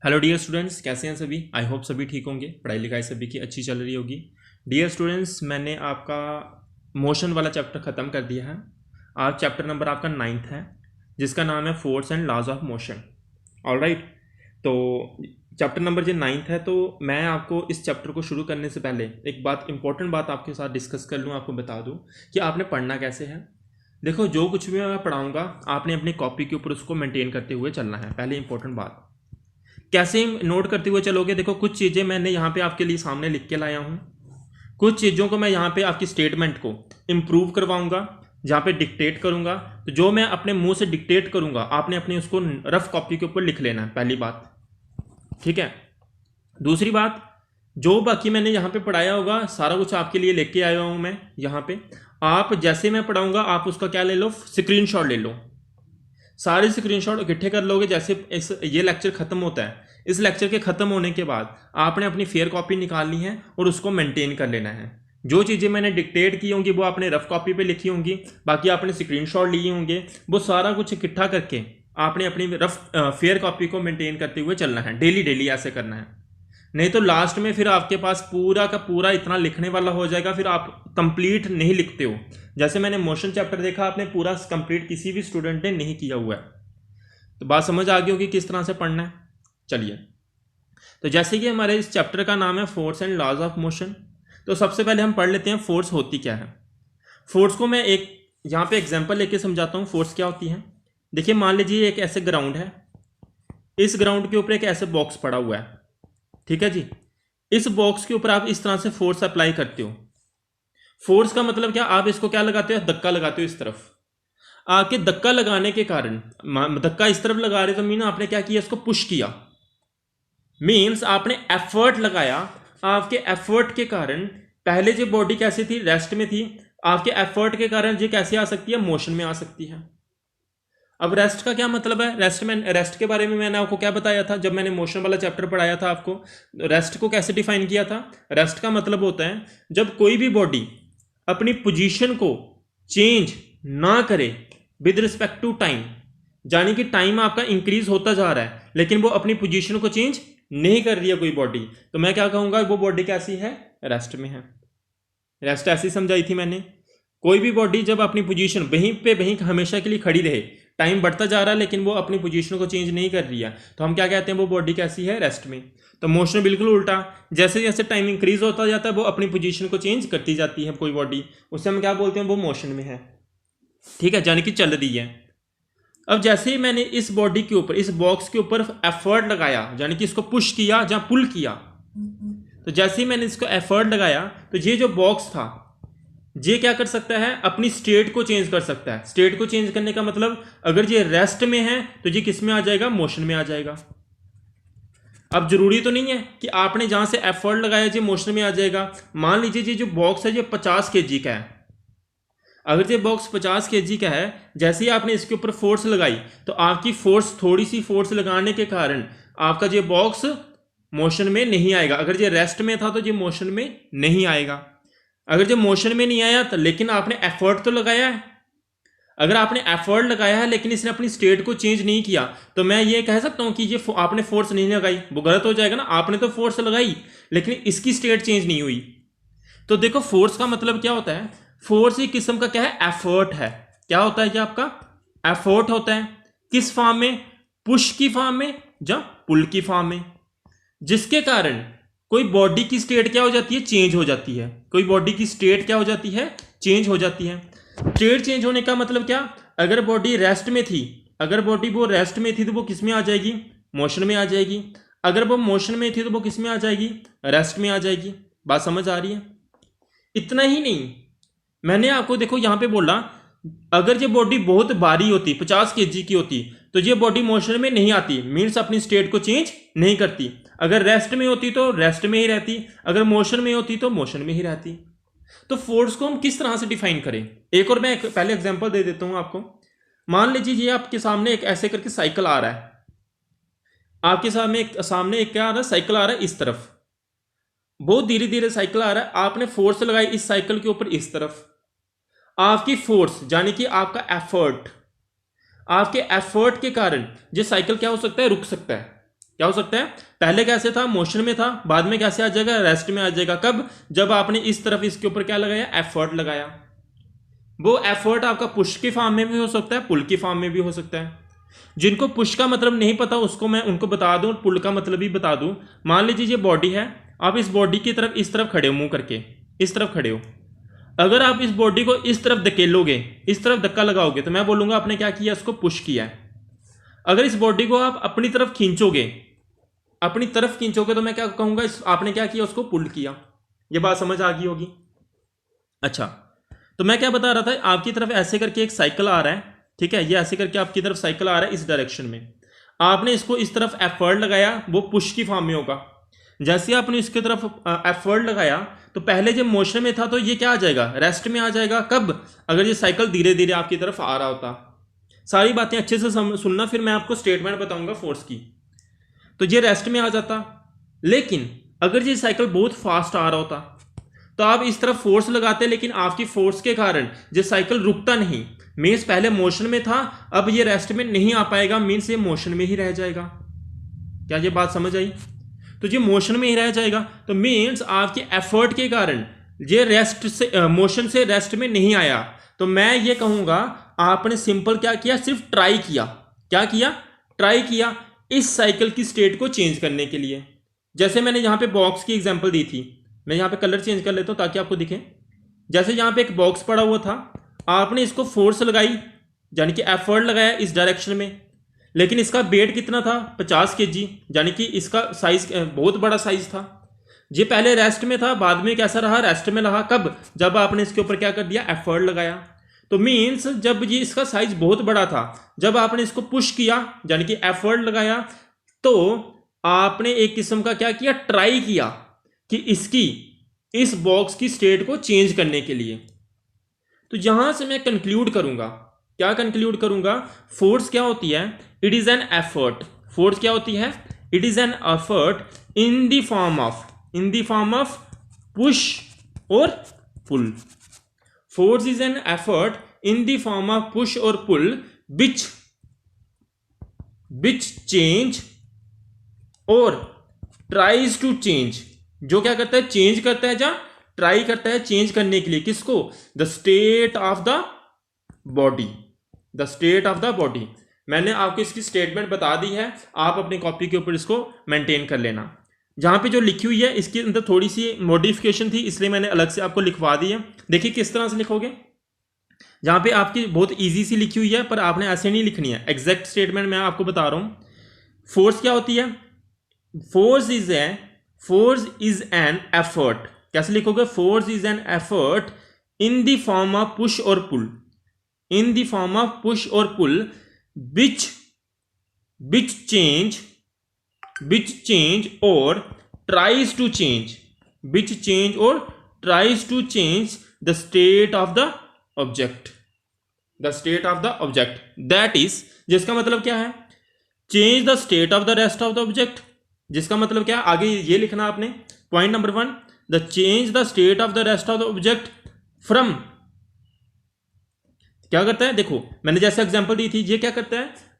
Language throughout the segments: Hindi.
हेलो डियर स्टूडेंट्स, कैसे हैं सभी। आई होप सभी ठीक होंगे, पढ़ाई लिखाई सभी की अच्छी चल रही होगी। डियर स्टूडेंट्स, मैंने आपका मोशन वाला चैप्टर ख़त्म कर दिया है। आज चैप्टर नंबर आपका 9th है, जिसका नाम है force and laws of motion. Alright, तो चैप्टर नंबर जो 9th है, तो मैं आपको इस चैप्टर को शुरू करने से पहले एक बात, इंपॉर्टेंट बात आपके साथ डिस्कस कर लूँ, आपको बता दूँ कि आपने पढ़ना कैसे है। देखो, जो कुछ भी मैं पढ़ाऊँगा आपने अपनी कॉपी के ऊपर उसको मेंटेन करते हुए चलना है। पहले इंपॉर्टेंट बात, कैसे नोट करते हुए चलोगे। देखो, कुछ चीज़ें मैंने यहाँ पे आपके लिए सामने लिख के लाया हूँ। कुछ चीज़ों को मैं यहाँ पे आपकी स्टेटमेंट को इम्प्रूव करवाऊंगा, जहाँ पे डिक्टेट करूंगा। तो जो मैं अपने मुंह से डिक्टेट करूंगा आपने अपने उसको रफ कॉपी के ऊपर लिख लेना है, पहली बात। ठीक है। दूसरी बात, जो बाकी मैंने यहाँ पे पढ़ाया होगा सारा कुछ आपके लिए लेके आया हूँ मैं यहाँ पे। आप जैसे मैं पढ़ाऊंगा आप उसका क्या ले लो, स्क्रीनशॉट ले लो। सारे स्क्रीनशॉट इकट्ठे कर लोगे। जैसे ये लेक्चर खत्म होता है, इस लेक्चर के खत्म होने के बाद आपने अपनी फेयर कॉपी निकालनी है और उसको मेंटेन कर लेना है। जो चीज़ें मैंने डिक्टेट की होंगी वो आपने रफ कॉपी पे लिखी होंगी, बाकी आपने स्क्रीनशॉट लिए होंगे। वो सारा कुछ इकट्ठा करके आपने अपनी रफ फेयर कॉपी को मेंटेन करते हुए चलना है। डेली डेली ऐसे करना है, नहीं तो लास्ट में फिर आपके पास पूरा का पूरा इतना लिखने वाला हो जाएगा, फिर आप कंप्लीट नहीं लिखते हो। जैसे मैंने मोशन चैप्टर देखा, आपने पूरा कंप्लीट किसी भी स्टूडेंट ने नहीं किया हुआ है। तो बात समझ आ गई होगी किस तरह से पढ़ना है। चलिए, तो जैसे कि हमारे इस चैप्टर का नाम है force and laws of motion, तो सबसे पहले हम पढ़ लेते हैं फोर्स होती क्या है। फोर्स को मैं एक यहाँ पे एग्जाम्पल लेके समझाता हूँ फोर्स क्या होती है। देखिए, मान लीजिए एक ऐसे ग्राउंड है, इस ग्राउंड के ऊपर एक ऐसे बॉक्स पड़ा हुआ है। ठीक है जी। इस बॉक्स के ऊपर आप इस तरह से फोर्स अप्लाई करते हो। फोर्स का मतलब क्या, आप इसको क्या लगाते हो, धक्का लगाते हो इस तरफ। आके धक्का लगाने के कारण, धक्का इस तरफ लगा रहे तो मीन आपने क्या किया, इसको पुश किया। मीन्स आपने एफर्ट लगाया। आपके एफर्ट के कारण पहले जो बॉडी कैसी थी, रेस्ट में थी। आपके एफर्ट के कारण ये कैसे आ सकती है, मोशन में आ सकती है। अब रेस्ट का क्या मतलब है, रेस्ट के बारे में मैंने आपको क्या बताया था जब मैंने मोशन वाला चैप्टर पढ़ाया था आपको। रेस्ट को कैसे डिफाइन किया था। रेस्ट का मतलब होता है जब कोई भी बॉडी अपनी पोजीशन को चेंज ना करे विद रिस्पेक्ट टू टाइम, यानी कि टाइम आपका इंक्रीज होता जा रहा है लेकिन वो अपनी पोजीशन को चेंज नहीं कर रही है कोई बॉडी, तो मैं क्या कहूंगा, वो बॉडी कैसी है, रेस्ट में है। रेस्ट ऐसी समझाई थी मैंने। कोई भी बॉडी जब अपनी पोजीशन वहीं पे वहीं हमेशा के लिए खड़ी रहे, टाइम बढ़ता जा रहा है लेकिन वो अपनी पोजीशन को चेंज नहीं कर रही है, तो हम क्या कहते हैं, वो बॉडी कैसी है, रेस्ट में। तो मोशन बिल्कुल उल्टा, जैसे जैसे टाइम इंक्रीज होता जाता है वो अपनी पोजीशन को चेंज करती जाती है कोई बॉडी, उससे हम क्या बोलते हैं, वो मोशन में है। ठीक है, यानी कि चल रही है। अब जैसे ही मैंने इस बॉडी के ऊपर, इस बॉक्स के ऊपर एफर्ट लगाया, यानी कि इसको पुश किया या पुल किया, तो जैसे ही मैंने इसको एफर्ट लगाया तो ये जो बॉक्स था ये क्या कर सकता है, अपनी स्टेट को चेंज कर सकता है। स्टेट को चेंज करने का मतलब, अगर ये रेस्ट में है तो ये किस में आ जाएगा, मोशन में आ जाएगा। अब जरूरी तो नहीं है कि आपने जहां से एफर्ट लगाया ये मोशन में आ जाएगा। मान लीजिए ये जो बॉक्स है ये 50 kg का है। अगर ये बॉक्स 50 kg का है, जैसे ही आपने इसके ऊपर फोर्स लगाई तो आपकी फोर्स, थोड़ी सी फोर्स लगाने के कारण आपका ये बॉक्स मोशन में नहीं आएगा। अगर ये रेस्ट में था तो ये मोशन में नहीं आएगा। अगर ये मोशन में नहीं आया तो, लेकिन आपने एफर्ट तो लगाया है। अगर आपने एफर्ट लगाया है लेकिन इसने अपनी स्टेट को चेंज नहीं किया, तो मैं ये कह सकता हूं कि ये आपने फोर्स नहीं लगाई, वो गलत हो जाएगा ना। आपने तो फोर्स लगाई लेकिन इसकी स्टेट चेंज नहीं हुई। तो देखो, फोर्स का मतलब क्या होता है, फोर्स एक किस्म का क्या है, एफर्ट है। क्या होता है, ये आपका एफर्ट होता है। किस फॉर्म में, पुश की फॉर्म में या पुल की फॉर्म में, जिसके कारण कोई बॉडी की स्टेट क्या हो जाती है, चेंज हो जाती है। कोई बॉडी की स्टेट क्या हो जाती है, चेंज हो जाती है। स्टेट चेंज होने का मतलब क्या, अगर बॉडी रेस्ट में थी, अगर बॉडी वो रेस्ट में थी तो वो किस में आ जाएगी, मोशन में आ जाएगी। अगर वो मोशन में थी तो वो किस में आ जाएगी, रेस्ट में आ जाएगी। बात समझ आ रही है। इतना ही नहीं, मैंने आपको देखो यहां पे बोला, अगर ये बॉडी बहुत भारी होती, 50 kg की होती, तो ये बॉडी मोशन में नहीं आती, मीन्स अपनी स्टेट को चेंज नहीं करती। अगर रेस्ट में होती तो रेस्ट में ही रहती, अगर मोशन में होती तो मोशन में ही रहती। तो फोर्स को हम किस तरह से डिफाइन करें, एक और मैं पहले एग्जांपल दे देता हूं आपको। मान लीजिए ये आपके सामने एक ऐसे करके साइकिल आ रहा है। आपके सामने एक क्या आ रहा है, साइकिल आ रहा है इस तरफ, बहुत धीरे धीरे साइकिल आ रहा है। आपने फोर्स लगाई इस साइकिल के ऊपर इस तरफ। आपकी फोर्स यानी कि आपका एफर्ट, आपके एफर्ट के कारण ये साइकिल क्या हो सकता है, रुक सकता है। क्या हो सकता है, पहले कैसे था, मोशन में था, बाद में कैसे आ जाएगा, रेस्ट में आ जाएगा। कब, जब आपने इस तरफ इसके ऊपर क्या लगाया, एफर्ट लगाया। वो एफर्ट आपका पुश के फॉर्म में भी हो सकता है, पुल की फॉर्म में भी हो सकता है। जिनको पुश का मतलब नहीं पता उसको मैं उनको बता दूं, पुल का मतलब भी बता दूं। मान लीजिए ये बॉडी है, आप इस बॉडी की तरफ इस तरफ खड़े हो, मुंह करके इस तरफ खड़े हो। अगर आप इस बॉडी को इस तरफ धकेलोगे, इस तरफ धक्का लगाओगे, तो मैं बोलूंगा आपने क्या किया, इसको पुश किया है। अगर इस बॉडी को आप अपनी तरफ खींचोगे, अपनी तरफ खींचोगे, तो मैं क्या कहूंगा, आपने क्या किया, उसको पुल किया। ये बात समझ आ गई होगी। अच्छा, तो मैं क्या बता रहा था, आपकी तरफ ऐसे करके एक साइकिल आ रहा है, ठीक है, ये ऐसे करके आपकी तरफ साइकिल आ रहा है इस डायरेक्शन में। आपने इसको इस तरफ एफर्ट लगाया, वो पुश की फॉर्म में होगा। जैसे आपने इसकी तरफ एफर्ट लगाया, तो पहले जब मोशन में था तो ये क्या आ जाएगा, रेस्ट में आ जाएगा। कब, अगर ये साइकिल धीरे धीरे आपकी तरफ आ रहा होता। सारी बातें अच्छे से सुनना, फिर मैं आपको स्टेटमेंट बताऊंगा फोर्स की। तो ये रेस्ट में आ जाता। लेकिन अगर ये साइकिल बहुत फास्ट आ रहा होता, तो आप इस तरफ फोर्स लगाते, लेकिन आपकी फोर्स के कारण ये साइकिल रुकता नहीं। मीन्स पहले मोशन में था, अब ये रेस्ट में नहीं आ पाएगा, मीन्स ये मोशन में ही रह जाएगा। क्या ये बात समझ आई? तो ये मोशन में ही रह जाएगा, तो मीन्स आपके एफर्ट के कारण ये रेस्ट से मोशन से रेस्ट में नहीं आया। तो मैं ये कहूंगा आपने सिंपल क्या किया, सिर्फ ट्राई किया। क्या किया, ट्राई किया इस साइकिल की स्टेट को चेंज करने के लिए। जैसे मैंने यहां पे बॉक्स की एग्जांपल दी थी, मैं यहां पे कलर चेंज कर लेता हूं ताकि आपको दिखे। जैसे यहां पे एक बॉक्स पड़ा हुआ था, आपने इसको फोर्स लगाई, यानी कि एफर्ट लगाया इस डायरेक्शन में, लेकिन इसका वेट कितना था, 50 kg, यानी कि इसका साइज बहुत बड़ा साइज था। ये पहले रेस्ट में था, बाद में कैसा रहा, रेस्ट में रहा। कब, जब आपने इसके ऊपर क्या कर दिया, एफर्ट लगाया। तो मीन्स जब ये इसका साइज बहुत बड़ा था, जब आपने इसको पुश किया यानी कि एफर्ट लगाया, तो आपने एक किस्म का क्या किया, ट्राई किया कि इसकी इस बॉक्स की स्टेट को चेंज करने के लिए। तो यहां से मैं कंक्लूड करूंगा, क्या कंक्लूड करूंगा, फोर्स क्या होती है, it is an effort. Force क्या होती है, it is an effort in the form of push और pull. Force is an effort in the form of push और पुल विच चेंज और ट्राइज टू चेंज। जो क्या करता है, चेंज करता है, या ट्राई करता है चेंज करने के लिए। किसको, the state of the body, the state of the body. मैंने आपको इसकी स्टेटमेंट बता दी है, आप अपनी कॉपी के ऊपर इसको मेंटेन कर लेना। जहां पे जो लिखी हुई है इसके अंदर थोड़ी सी मॉडिफिकेशन थी, इसलिए मैंने अलग से आपको लिखवा दी है। देखिए किस तरह से लिखोगे, जहां पे आपकी बहुत इजी सी लिखी हुई है, पर आपने ऐसे नहीं लिखनी है। एग्जैक्ट स्टेटमेंट मैं आपको बता रहा हूं। फोर्स क्या होती है, फोर्स इज एन एफर्ट। कैसे लिखोगे, force is an effort in the form of push और pull, in the form of push और pull which change or tries to change the state of the object, that is, जिसका मतलब क्या है, change the state of the rest of the object। जिसका मतलब क्या है, आगे ये लिखना आपने, point number 1, the change the state of the rest of the object from। क्या करता है, देखो मैंने जैसे एग्जांपल दी थी, ये क्या करता है,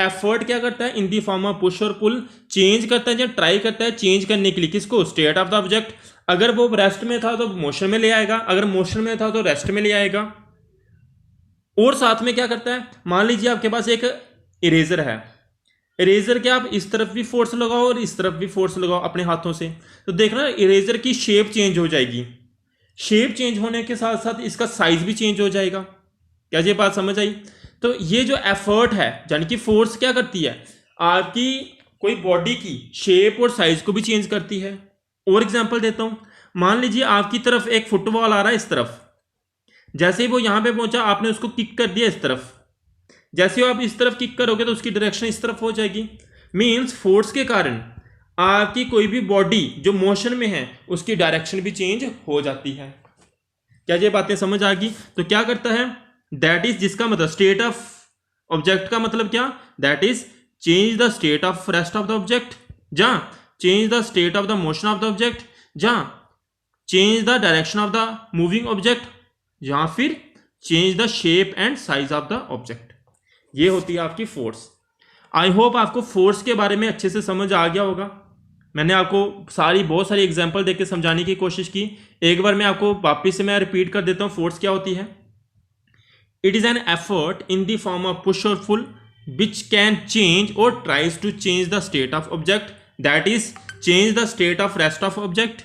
एफर्ट क्या करता है, इन दी फॉर्म ऑफ पुश और पुल, चेंज करता है या ट्राई करता है चेंज करने के लिए। किसको, स्टेट ऑफ द ऑब्जेक्ट। अगर वो रेस्ट में था तो मोशन में ले आएगा, अगर मोशन में था तो रेस्ट में ले आएगा। और साथ में क्या करता है, मान लीजिए आपके पास एक इरेजर है, इरेजर के आप इस तरफ भी फोर्स लगाओ और इस तरफ भी फोर्स लगाओ अपने हाथों से, तो देखना इरेजर की शेप चेंज हो जाएगी। शेप चेंज होने के साथ साथ इसका साइज भी चेंज हो जाएगा। क्या ये बात समझ आई? तो ये जो एफर्ट है, यानी कि फोर्स क्या करती है, आपकी कोई बॉडी की शेप और साइज को भी चेंज करती है। और एग्जांपल देता हूं, मान लीजिए आपकी तरफ एक फुटबॉल आ रहा है इस तरफ, जैसे ही वो यहां पे पहुंचा आपने उसको किक कर दिया इस तरफ, जैसे आप इस तरफ किक करोगे तो उसकी डायरेक्शन इस तरफ हो जाएगी। मींस फोर्स के कारण आपकी कोई भी बॉडी जो मोशन में है उसकी डायरेक्शन भी चेंज हो जाती है। क्या ये बातें समझ आ गई? तो क्या करता है, दैट इज, जिसका मतलब स्टेट ऑफ ऑब्जेक्ट का मतलब क्या, that is change the state of rest of the object, या change the state of the motion of the object, या change the direction of the moving object, या फिर change the shape and size of the object. ये होती है आपकी फोर्स। आई होप आपको फोर्स के बारे में अच्छे से समझ आ गया होगा। मैंने आपको बहुत सारी एग्जांपल देके समझाने की कोशिश की। एक बार मैं आपको वापस से मैं रिपीट कर देता हूँ फोर्स क्या होती है। It is an effort in the form of push और पुल विच कैन चेंज और tries to change the state of object, that is change the state of rest of object,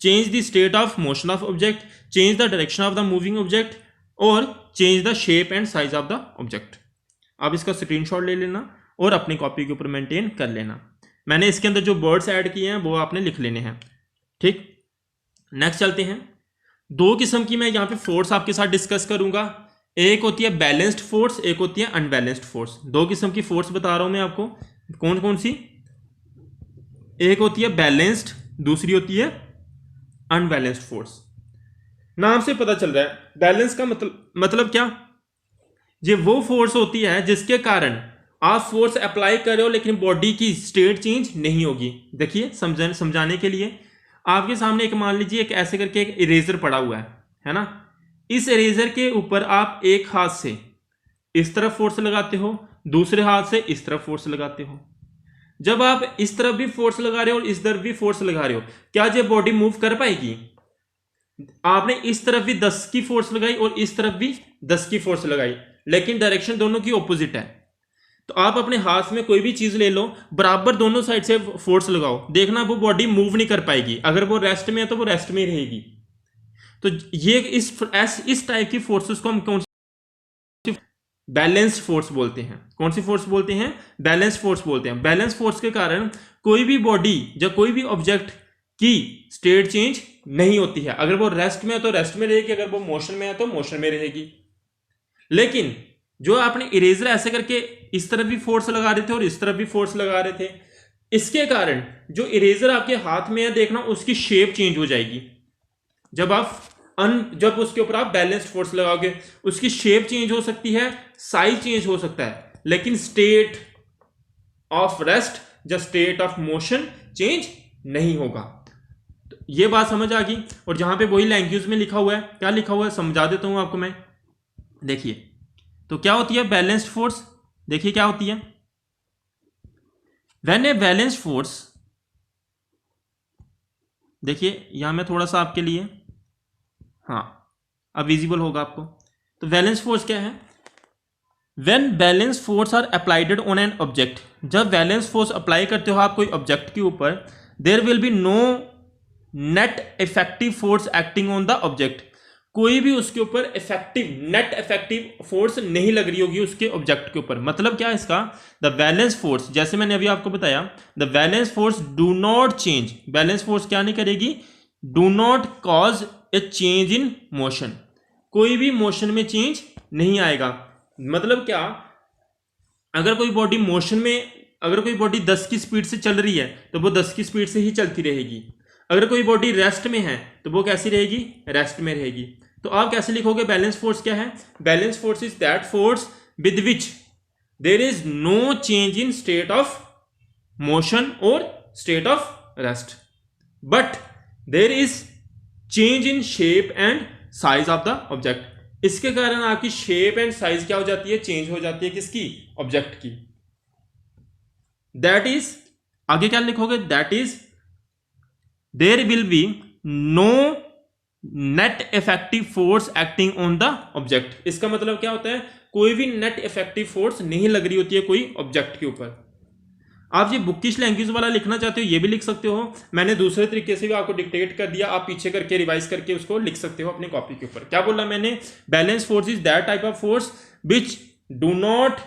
change the state of motion of object, change the direction of the moving object और change the shape and size of the object। आप इसका स्क्रीनशॉट ले लेना और अपनी कॉपी के ऊपर मेंटेन कर लेना। मैंने इसके अंदर जो वर्ड्स ऐड किए हैं वो आपने लिख लेने हैं, ठीक। नेक्स्ट चलते हैं। दो किस्म की मैं यहाँ पे फोर्स आपके साथ डिस्कस करूंगा। एक होती है बैलेंस्ड फोर्स, एक होती है अनबैलेंस्ड फोर्स। दो किस्म की फोर्स बता रहा हूं मैं आपको। कौन कौन सी? एक होती है बैलेंस्ड, दूसरी होती है अनबैलेंस्ड फोर्स। नाम से पता चल रहा है बैलेंस का मतलब क्या? ये वो फोर्स होती है जिसके कारण आप फोर्स अप्लाई कर रहे हो लेकिन बॉडी की स्टेट चेंज नहीं होगी। देखिए समझाने के लिए आपके सामने एक मान लीजिए एक ऐसे करके एक इरेजर पड़ा हुआ है ना। इस इरेजर के ऊपर आप एक हाथ से इस तरफ फोर्स लगाते हो, दूसरे हाथ से इस तरफ फोर्स लगाते हो। जब आप इस तरफ भी फोर्स लगा रहे हो और इस तरफ भी फोर्स लगा रहे हो, क्या ये बॉडी मूव कर पाएगी? आपने इस तरफ भी 10 की फोर्स लगाई और इस तरफ भी 10 की फोर्स लगाई, लेकिन डायरेक्शन दोनों की ऑपोजिट है। तो आप अपने हाथ में कोई भी चीज ले लो, बराबर दोनों साइड से फोर्स लगाओ, देखना वो बॉडी मूव नहीं कर पाएगी। अगर वो रेस्ट में है तो वो रेस्ट में रहेगी। तो ये इस टाइप की फोर्सेस को हम कौन बैलेंस्ड फोर्स बोलते हैं। कौन सी फोर्स बोलते हैं? बैलेंस्ड फोर्स बोलते हैं। बैलेंस्ड फोर्स के कारण कोई भी बॉडी या कोई भी ऑब्जेक्ट की स्टेट चेंज नहीं होती है। अगर वो रेस्ट में है तो रेस्ट में रहेगी, अगर वो मोशन में है तो मोशन में रहेगी। लेकिन जो आपने इरेजर ऐसे करके इस तरफ भी फोर्स लगा रहे थे और इस तरफ भी फोर्स लगा रहे थे, इसके कारण जो इरेजर आपके हाथ में है देखना उसकी शेप चेंज हो जाएगी। जब उसके ऊपर आप बैलेंस्ड फोर्स लगाओगे उसकी शेप चेंज हो सकती है, साइज चेंज हो सकता है, लेकिन स्टेट ऑफ रेस्ट या स्टेट ऑफ मोशन चेंज नहीं होगा। तो ये बात समझ आ गई। और जहां पे वही लैंग्वेज में लिखा हुआ है, क्या लिखा हुआ है समझा देता हूं आपको मैं। देखिए तो क्या होती है बैलेंस्ड फोर्स। देखिए क्या होती है। व्हेन ए बैलेंस्ड फोर्स, देखिए यहां मैं थोड़ा सा आपके लिए, हाँ अब विजिबल होगा आपको। तो बैलेंस फोर्स क्या है? When balance force are applieded on an object, जब बैलेंस फोर्स अप्लाई करते हो आप कोई ऑब्जेक्ट के ऊपर, there will be no net effective force acting on the object. कोई भी उसके ऊपर नेट इफेक्टिव फोर्स नहीं लग रही होगी उसके ऑब्जेक्ट के ऊपर। मतलब क्या है इसका? द बैलेंस फोर्स, जैसे मैंने अभी आपको बताया, the balance force do not change. Balance force क्या नहीं करेगी? Do not cause A change in motion. कोई भी मोशन में चेंज नहीं आएगा। मतलब क्या? अगर कोई बॉडी मोशन में, अगर कोई बॉडी 10 की स्पीड से चल रही है तो वो 10 की स्पीड से ही चलती रहेगी। अगर कोई बॉडी रेस्ट में है तो वो कैसी रहेगी? रेस्ट में रहेगी। तो आप कैसे लिखोगे बैलेंस फोर्स क्या है? Balance force is that force with which there is no change in state of motion और state of rest, but there is change in shape and size of the object. इसके कारण आपकी शेप एंड साइज क्या हो जाती है? चेंज हो जाती है। किसकी? ऑब्जेक्ट की। दैट इज, आगे क्या लिखोगे? That is there will be no net effective force acting on the object. इसका मतलब क्या होता है? कोई भी नेट इफेक्टिव फोर्स नहीं लग रही होती है कोई ऑब्जेक्ट के ऊपर। आप ये बुकिश लैंग्वेज वाला लिखना चाहते हो ये भी लिख सकते हो। मैंने दूसरे तरीके से भी आपको डिक्टेट कर दिया, आप पीछे करके रिवाइज करके उसको लिख सकते हो अपनी कॉपी के ऊपर। क्या बोला मैंने? Balance force is that type of force which do not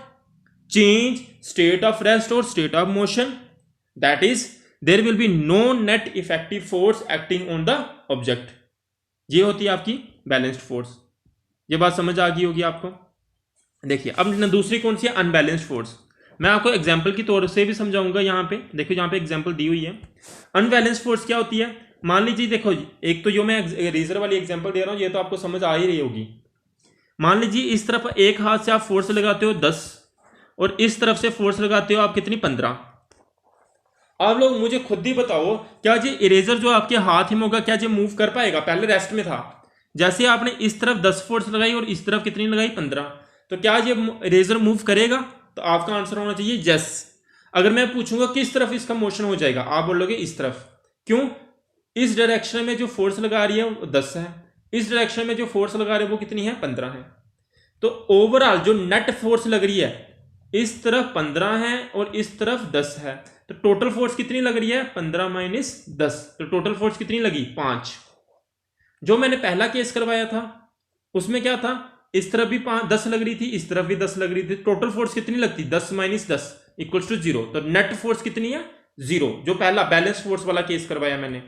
change state of rest और state of motion, that is there will be no net effective force acting on the object. ये होती है आपकी बैलेंस्ड फोर्स। ये बात समझ आ गई होगी आपको। देखिए अब दूसरी कौन सी है? Unbalanced force. मैं आपको एग्जाम्पल की तौर से भी समझाऊंगा। यहाँ पे देखो, यहाँ पे एग्जाम्पल दी हुई है। अनबैलेंस फोर्स क्या होती है? मान लीजिए देखो जी, एक तो जो मैं इरेजर वाली एग्जाम्पल दे रहा हूँ ये तो आपको समझ आ ही रही होगी। मान लीजिए इस तरफ एक हाथ से आप फोर्स लगाते हो 10 और इस तरफ से फोर्स लगाते हो आप कितनी? 15। आप लोग मुझे खुद ही बताओ, क्या जी इरेजर जो आपके हाथ में होगा क्या जी मूव कर पाएगा? पहले रेस्ट में था, जैसे आपने इस तरफ 10 फोर्स लगाई और इस तरफ कितनी लगाई? 15। तो क्या ये इरेजर मूव करेगा? तो आपका आंसर होना चाहिए यस। अगर मैं पूछूंगा किस तरफ इसका मोशन हो जाएगा, आप बोलोगे इस तरफ। क्यों? इस डायरेक्शन में जो फोर्स लगा रही है वो 10 है, इस डायरेक्शन में जो फोर्स लगा रहे हैं वो कितनी है? 15 है। तो ओवरऑल जो नेट फोर्स लग रही है इस तरफ 15 है और इस तरफ 10 है, तो टोटल फोर्स कितनी लग रही है? 15 माइनस 10, तो टोटल फोर्स कितनी लगी? 5। जो मैंने पहला केस करवाया था उसमें क्या था? इस तरफ भी 10 लग रही थी, इस तरफ भी 10 लग रही थी, टोटल फोर्स कितनी लगती? 10 माइनस 10 इक्वल्स टू 0। तो नेट फोर्स कितनी है? 0। जो पहला बैलेंस फोर्स वाला केस करवाया मैंने।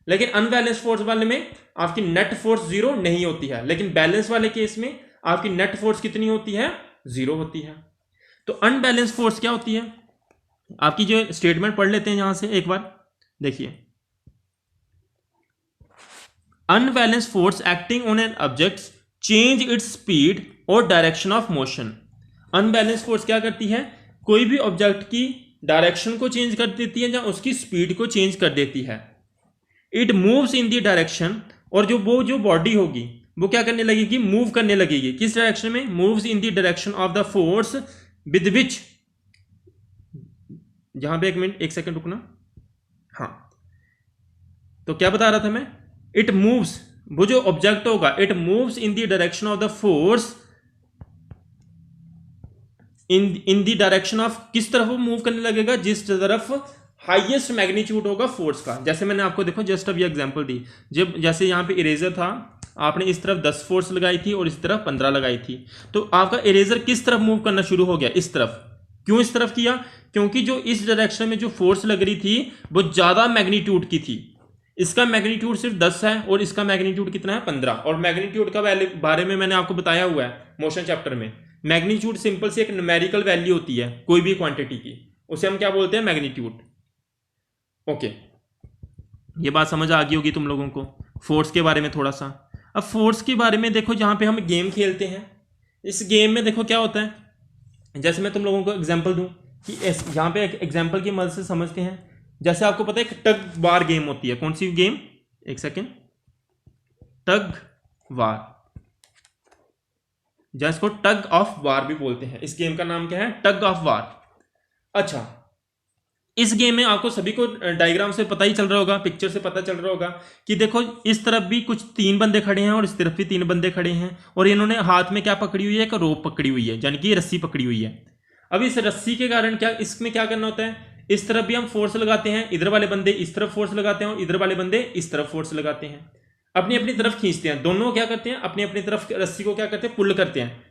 लेकिन अनबैलेंस फोर्स वाले में आपकी नेट फोर्स 0 नहीं होती है, लेकिन बैलेंस वाले केस में आपकी नेट फोर्स कितनी होती है? 0 होती है। तो अनबैलेंस फोर्स क्या होती है? आपकी जो स्टेटमेंट पढ़ लेते हैं यहां से एक बार, देखिए। Unbalance force acting on an object change its speed और direction of motion. Unbalance force क्या करती है? कोई भी ऑब्जेक्ट की डायरेक्शन को चेंज कर देती है या उसकी स्पीड को चेंज कर देती है। It moves in the direction, और जो बॉडी होगी वो क्या करने लगेगी? मूव करने लगेगी। किस डायरेक्शन में? Moves in the direction of the force with विच, जहां पे एक सेकंड रुकना। हाँ, तो क्या बता रहा था मैं? इट मूव्स, वो जो ऑब्जेक्ट होगा it moves in the direction of the force in the direction of, किस तरफ वो मूव करने लगेगा? जिस तरफ हाईएस्ट मैग्नीट्यूड होगा फोर्स का। जैसे मैंने आपको देखो जस्ट अभी एग्जांपल दी, जब जैसे यहां पे इरेजर था, आपने इस तरफ 10 फोर्स लगाई थी और इस तरफ 15 लगाई थी, तो आपका इरेजर किस तरफ मूव करना शुरू हो गया? इस तरफ। क्यों इस तरफ किया? क्योंकि जो इस डायरेक्शन में जो फोर्स लग रही थी वो ज्यादा मैग्नीट्यूड की थी। इसका मैग्नीट्यूड सिर्फ 10 है और इसका मैग्नीट्यूड कितना है? 15। और मैग्नीट्यूड का बारे में मैंने आपको बताया हुआ है मोशन चैप्टर में। मैग्नीट्यूड सिंपल से एक न्यूमेरिकल वैल्यू होती है कोई भी क्वांटिटी की, उसे हम क्या बोलते हैं? मैग्नीट्यूड। ओके, ये बात समझ आ गई होगी तुम लोगों को फोर्स के बारे में थोड़ा सा। अब फोर्स के बारे में देखो, जहां पे हम गेम खेलते हैं, इस गेम में देखो क्या होता है। जैसे मैं तुम लोगों को एग्जांपल दूं कि यहाँ पे एक एग्जांपल की मदद से समझते हैं। जैसे आपको पता है एक टग वार गेम होती है। कौन सी गेम? एक सेकेंड, टग वार, जिसको टग ऑफ वार भी बोलते हैं। इस गेम का नाम क्या है? Tug of war. अच्छा, इस गेम में आपको सभी को डायग्राम से पता ही चल रहा होगा, पिक्चर से पता चल रहा होगा कि देखो इस तरफ भी कुछ 3 बंदे खड़े हैं और इस तरफ भी 3 बंदे खड़े हैं, और इन्होंने हाथ में क्या पकड़ी हुई है? एक रोप पकड़ी हुई है, यानी कि रस्सी पकड़ी हुई है। अब इस रस्सी के कारण क्या इसमें क्या करना होता है? इस तरफ भी हम फोर्स लगाते हैं, इधर वाले बंदे इस तरफ फोर्स लगाते हैं और इधर वाले बंदे इस तरफ फोर्स लगाते हैं, अपनी अपनी तरफ खींचते हैं। दोनों क्या करते हैं? अपनी अपनी तरफ रस्सी को क्या करते हैं? पुल करते हैं।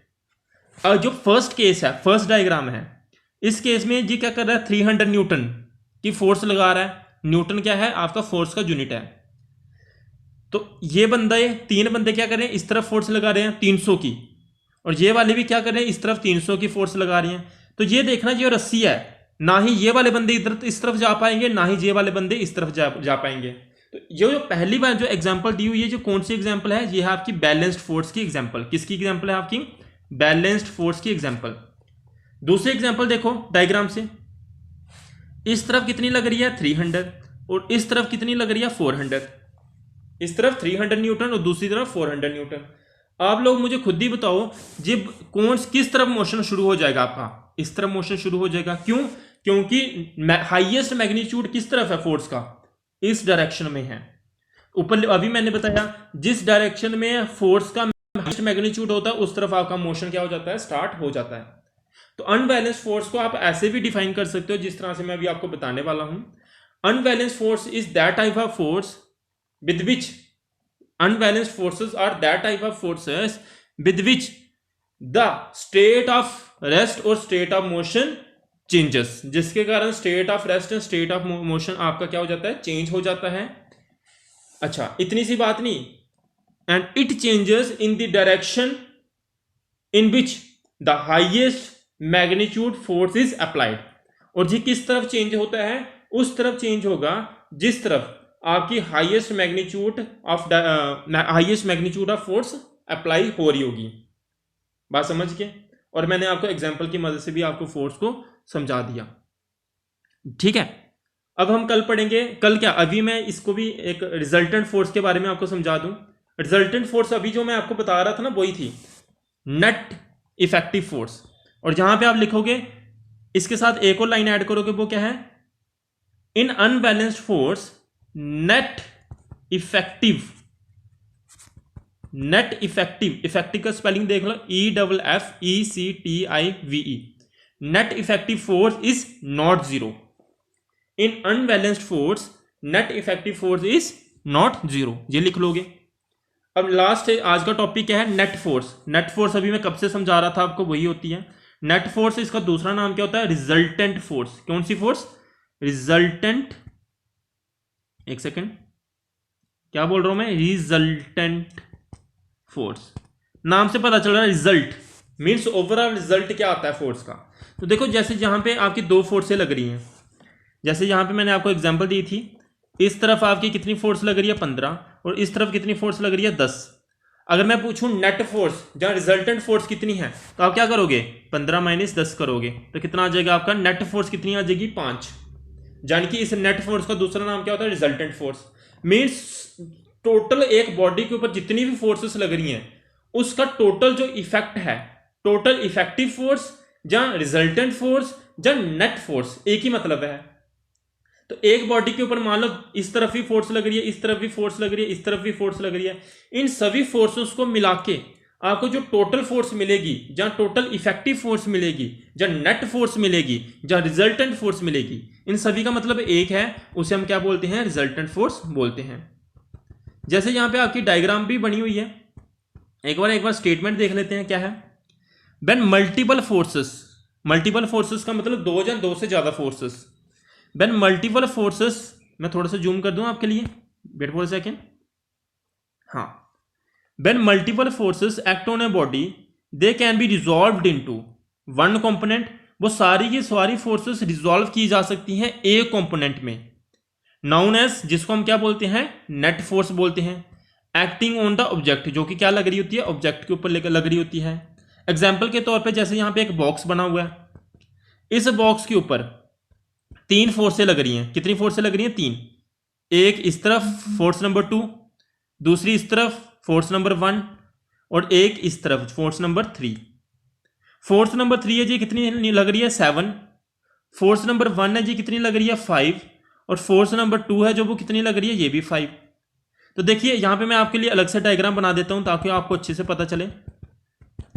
और जो फर्स्ट केस है, फर्स्ट डायग्राम है, इस केस में जी क्या कर रहा है? 300 न्यूटन की फोर्स लगा रहा है। न्यूटन क्या है? आपका फोर्स का यूनिट है। तो ये बंदे 3 बंदे क्या कर रहे हैं? इस तरफ फोर्स लगा रहे हैं 300 की, और ये वाले भी क्या कर रहे हैं? इस तरफ 300 की फोर्स लगा रहे हैं। तो ये देखना, जो रस्सी है, ना ही ये वाले बंदे इधर इस तरफ जा पाएंगे, ना ही ये वाले बंदे इस तरफ जा पाएंगे। तो जो पहली बार जो एग्जांपल दी हुई है, जो कौन सी एग्जांपल है? ये है आपकी बैलेंस्ड फोर्स की एग्जांपल। किसकी एग्जांपल है? आपकी बैलेंस्ड फोर्स की एग्जांपल। दूसरी एग्जांपल देखो डायग्राम से, इस तरफ कितनी लग रही है? 300, और इस तरफ कितनी लग रही है? 400। इस तरफ 300 न्यूटन और दूसरी तरफ 400 न्यूटन। आप लोग मुझे खुद ही बताओ, जब किस तरफ मोशन शुरू हो जाएगा आपका? इस तरफ मोशन शुरू हो जाएगा। क्यों? क्योंकि हाईएस्ट मैग्नीट्यूड किस तरफ है फोर्स का? इस डायरेक्शन में है। ऊपर अभी मैंने बताया, जिस डायरेक्शन में फोर्स का हाईएस्ट मैग्नीट्यूड होता है उस तरफ आपका मोशन क्या हो जाता है? स्टार्ट हो जाता है। तो अनबैलेंस फोर्स को आप ऐसे भी डिफाइन कर सकते हो जिस तरह से मैं अभी आपको बताने वाला हूं। Unbalance force is that type of force with which, unbalanced forces are that type of forces with which the state of rest or state of motion changes, जिसके कारण state of rest and state of motion आपका क्या हो जाता है? चेंज हो जाता है। अच्छा, इतनी सी बात नहीं, and it changes in the direction in which the highest magnitude force is applied। और जी किस तरफ चेंज होता है? उस तरफ चेंज होगा जिस तरफ आपकी highest magnitude of force apply हो रही होगी। बात समझ के? और मैंने आपको एग्जांपल की मदद से भी आपको फोर्स को समझा दिया। ठीक है, अब हम कल पढ़ेंगे। कल क्या, अभी मैं इसको भी एक रिजल्टेंट फोर्स के बारे में आपको समझा दूं। रिजल्टेंट फोर्स अभी जो मैं आपको बता रहा था ना, वही थी नेट इफेक्टिव फोर्स। और जहां पे आप लिखोगे इसके साथ एक और लाइन ऐड करोगे, वो क्या है, in unbalanced force net effective, net effective, effective का स्पेलिंग देख लो, EFFECTIVE, net effective force is not zero. In unbalanced force net effective force is not zero, ये लिख लोगे। अब लास्ट है आज का टॉपिक क्या है, नेट फोर्स। नेट फोर्स अभी मैं कब से समझा रहा था आपको, वही होती है नेट फोर्स। इसका दूसरा नाम क्या होता है, रिजल्टेंट फोर्स। कौन सी फोर्स, रिजल्टेंट, एक सेकेंड क्या बोल रहा हूं मैं, रिजल्टेंट फोर्स। नाम से पता चल रहा है, रिजल्ट मीन्स ओवरऑल रिजल्ट क्या आता है फोर्स का। तो देखो जैसे जहां पे आपकी दो फोर्सें लग रही हैं, जैसे यहां पे मैंने आपको एग्जांपल दी थी, इस तरफ आपकी कितनी फोर्स लग रही है 15 और इस तरफ कितनी फोर्स लग रही है 10। अगर मैं पूछूं नेट फोर्स जहां रिजल्टेंट फोर्स कितनी है, तो आप क्या करोगे, 15 माइनस 10 करोगे तो कितना आ जाएगा आपका, नेट फोर्स कितनी आ जाएगी 5। यानी कि इस नेट फोर्स का दूसरा नाम क्या होता है, रिजल्टेंट फोर्स। मीन्स टोटल एक बॉडी के ऊपर जितनी भी फोर्सेस लग रही हैं उसका टोटल जो इफेक्ट है, टोटल इफेक्टिव फोर्स जहां रिजल्टेंट फोर्स जहां नेट फोर्स, एक ही मतलब है। तो एक बॉडी के ऊपर मान लो इस तरफ भी फोर्स लग रही है, इस तरफ भी फोर्स लग रही है, इस तरफ भी फोर्स लग रही है, इन सभी फोर्सेस को मिला के आपको जो टोटल फोर्स मिलेगी, जहां टोटल इफेक्टिव फोर्स मिलेगी, जहां नेट फोर्स मिलेगी, जहां रिजल्टेंट फोर्स मिलेगी, इन सभी का मतलब एक है, उसे हम क्या बोलते हैं, रिजल्टेंट फोर्स बोलते हैं। जैसे यहां पे आपकी डायग्राम भी बनी हुई है, एक बार स्टेटमेंट देख लेते हैं क्या है। When multiple forces, multiple forces का मतलब दो या दो से ज्यादा फोर्सेस, व्हेन मल्टीपल फोर्सेस, मैं थोड़ा सा जूम कर दूं आपके लिए, वेट फॉर अ सेकेंड, हाँ, when multiple forces act on a body they can be resolved into one component, वो सारी की सारी फोर्सेस रिजॉल्व की जा सकती हैं एक कंपोनेंट में, नाउन एज, जिसको हम क्या बोलते हैं, नेट फोर्स बोलते हैं, एक्टिंग ऑन द ऑब्जेक्ट, जो कि क्या लग रही होती है, ऑब्जेक्ट के ऊपर लग रही होती है। एग्जाम्पल के तौर पे जैसे यहां पे एक बॉक्स बना हुआ है, इस बॉक्स के ऊपर 3 फोर्सें लग रही हैं। कितनी फोर्सें लग रही हैं, 3। एक इस तरफ फोर्स नंबर 2, दूसरी इस तरफ फोर्स नंबर 1 और एक इस तरफ फोर्स नंबर 3। फोर्स नंबर 3 है जी, कितनी लग रही है 7। फोर्स नंबर 1 है जी, कितनी लग रही है 5 और फोर्स नंबर 2 है जो वो कितनी लग रही है, ये भी 5। तो देखिए यहां पे मैं आपके लिए अलग से डायग्राम बना देता हूं ताकि आपको अच्छे से पता चले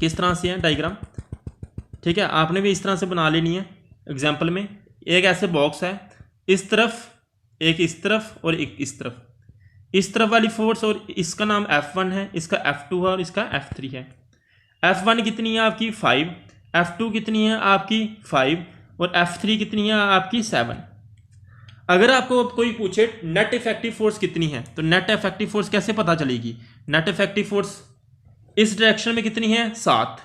किस तरह से है डायग्राम। ठीक है, आपने भी इस तरह से बना लेनी है। एग्जाम्पल में एक ऐसे बॉक्स है, इस तरफ एक, इस तरफ और एक इस तरफ, इस तरफ वाली फोर्स, और इसका नाम F1 है, इसका F2 है और इसका F3 है। F1 कितनी है आपकी 5, F2 कितनी है आपकी 5 और F3 कितनी है आपकी 7। अगर आपको कोई पूछे नेट इफेक्टिव फोर्स कितनी है, तो नेट इफेक्टिव फोर्स कैसे पता चलेगी, नेट इफेक्टिव फोर्स इस डायरेक्शन में कितनी है 7,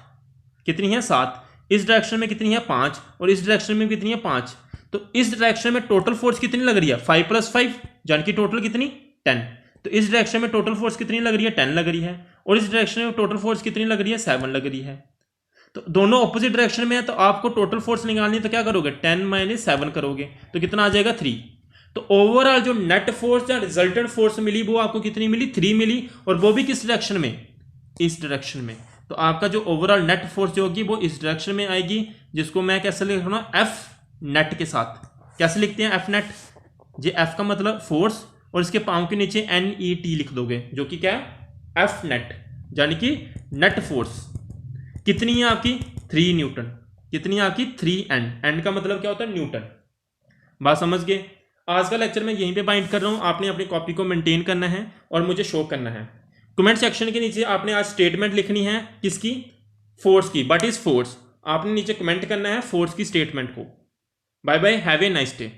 कितनी है 7, इस डायरेक्शन में कितनी है 5 और इस डायरेक्शन में कितनी है 5। तो इस डायरेक्शन में टोटल फोर्स कितनी लग रही है 5 + 5, यानी कि टोटल कितनी 10। तो इस डायरेक्शन में टोटल फोर्स कितनी लग रही है 10 लग रही है, और इस डायरेक्शन में टोटल फोर्स कितनी लग रही है 7 लग रही है। तो दोनों ऑपोजिट डायरेक्शन में है, तो आपको टोटल फोर्स निकालनी है, तो क्या करोगे 10 - 7 करोगे तो कितना आ जाएगा 3। तो ओवरऑल जो नेट फोर्स या रिजल्टेंट फोर्स मिली वो आपको कितनी मिली 3 मिली, और वो भी किस डायरेक्शन में, इस डायरेक्शन में। तो आपका जो ओवरऑल नेट फोर्स जो होगी वो इस डायरेक्शन में आएगी, जिसको मैं कैसे लिख रहा हूं, एफ नेट के साथ। कैसे लिखते हैं एफ नेट, जी एफ का मतलब फोर्स और इसके पांव के नीचे NET लिख दोगे, जो कि क्या है एफ नेट, यानी कि नेट फोर्स कितनी है आपकी 3 न्यूटन। कितनी है आपकी 3N, N का मतलब क्या होता है न्यूटन। बात समझ गए। आज का लेक्चर मैं यहीं पे बाइंड कर रहा हूं, आपने अपनी कॉपी को मेंटेन करना है और मुझे शो करना है। कमेंट सेक्शन के नीचे आपने आज स्टेटमेंट लिखनी है, किसकी, फोर्स की, व्हाट इज फोर्स। आपने नीचे कमेंट करना है फोर्स की स्टेटमेंट को। Bye bye, have a nice day.